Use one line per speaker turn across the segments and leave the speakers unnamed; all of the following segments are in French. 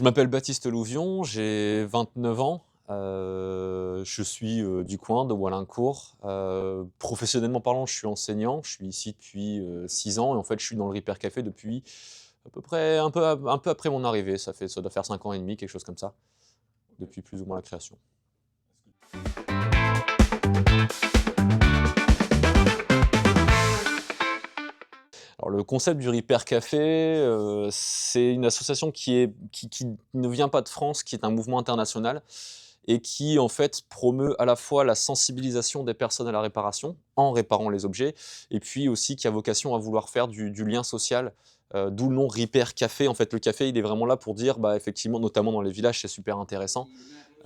Je m'appelle Baptiste Louvion, j'ai 29 ans. Je suis, du coin de Walincourt. Professionnellement parlant, je suis enseignant. Je suis ici depuis, 6 ans et en fait, je suis dans le Ripper Café depuis à peu près un peu après mon arrivée. Ça doit faire 5 ans et demi, quelque chose comme ça, depuis plus ou moins la création. Alors le concept du Ripper Café, c'est une association qui ne vient pas de France, qui est un mouvement international et qui en fait promeut à la fois la sensibilisation des personnes à la réparation, en réparant les objets, et puis aussi qui a vocation à vouloir faire du lien social, d'où le nom Ripper Café. En fait, le café, il est vraiment là pour dire, bah, effectivement, notamment dans les villages, c'est super intéressant.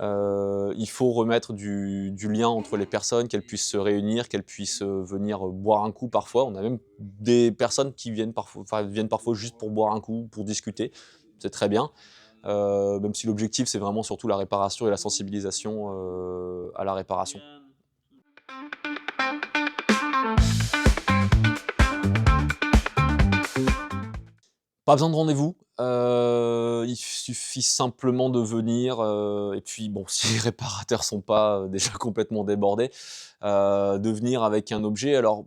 Il faut remettre du lien entre les personnes, qu'elles puissent se réunir, qu'elles puissent, venir, boire un coup parfois. On a même des personnes qui viennent parfois juste pour boire un coup, pour discuter. C'est très bien, même si l'objectif, c'est vraiment surtout la réparation et la sensibilisation, à la réparation. Pas besoin de rendez-vous, il suffit simplement de venir, et puis bon, si les réparateurs sont pas, déjà complètement débordés, de venir avec un objet. Alors,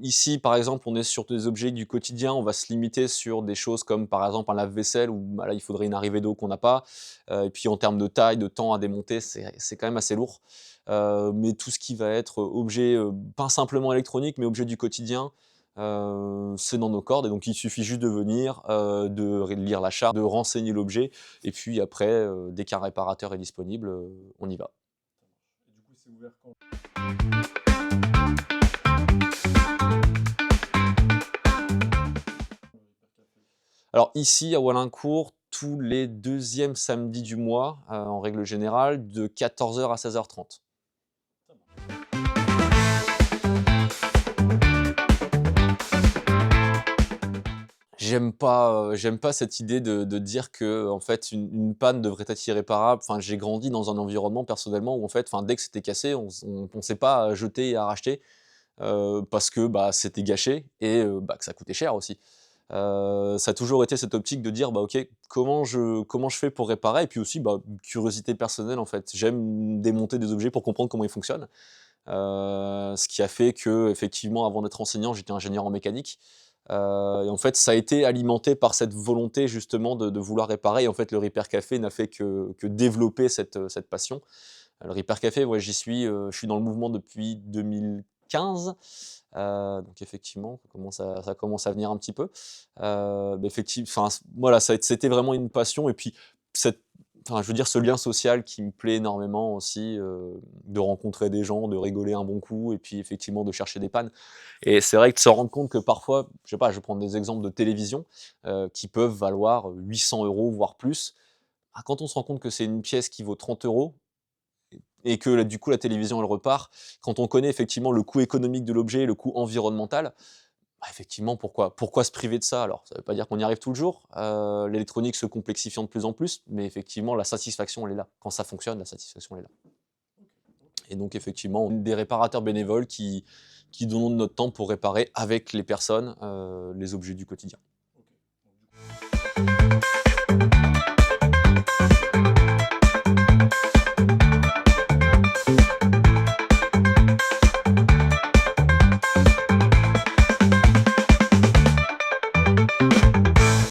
ici, par exemple, on est sur des objets du quotidien, on va se limiter sur des choses comme, par exemple, un lave-vaisselle où, bah, là, il faudrait une arrivée d'eau qu'on n'a pas, et puis en termes de taille, de temps à démonter, c'est quand même assez lourd. Mais tout ce qui va être objet, pas simplement électronique, mais objet du quotidien, c'est dans nos cordes et donc il suffit juste de venir, de lire la charte, de renseigner l'objet et puis après, dès qu'un réparateur est disponible, on y va.
Et du coup, c'est ouvert quand?
Alors ici à Walincourt, tous les deuxièmes samedis du mois, en règle générale, de 14h à 16h30. J'aime pas cette idée de dire que en fait une panne devrait être irréparable. Enfin, j'ai grandi dans un environnement personnellement où en fait, enfin, dès que c'était cassé, on pensait pas à jeter et à racheter, parce que, bah, c'était gâché et bah, que ça coûtait cher aussi. Ça a toujours été cette optique de dire: «Bah, OK, comment je fais pour réparer?» et puis aussi, bah, curiosité personnelle en fait. J'aime démonter des objets pour comprendre comment ils fonctionnent. Ce qui a fait qu'effectivement, avant d'être enseignant, j'étais ingénieur en mécanique. Et en fait, ça a été alimenté par cette volonté justement de vouloir réparer et en fait, le Repair Café n'a fait que développer cette passion. Le Repair Café, ouais, je suis dans le mouvement depuis 2015, donc effectivement, ça commence à venir un petit peu. Mais enfin, voilà, c'était vraiment une passion et puis cette enfin, je veux dire, ce lien social qui me plaît énormément aussi, de rencontrer des gens, de rigoler un bon coup et puis effectivement de chercher des pannes. Et c'est vrai que de se rendre compte que parfois, je sais pas, je vais prendre des exemples de télévision, qui peuvent valoir 800 €, voire plus. Ah, quand on se rend compte que c'est une pièce qui vaut 30 € et que du coup la télévision elle repart, quand on connaît effectivement le coût économique de l'objet, le coût environnemental, bah, effectivement pourquoi se priver de ça alors? Ça veut pas dire qu'on y arrive tout le jour, l'électronique se complexifiant de plus en plus, mais effectivement la satisfaction elle est là. Quand ça fonctionne, la satisfaction elle est là. Et donc effectivement, on est des réparateurs bénévoles qui donnons de notre temps pour réparer avec les personnes, les objets du quotidien.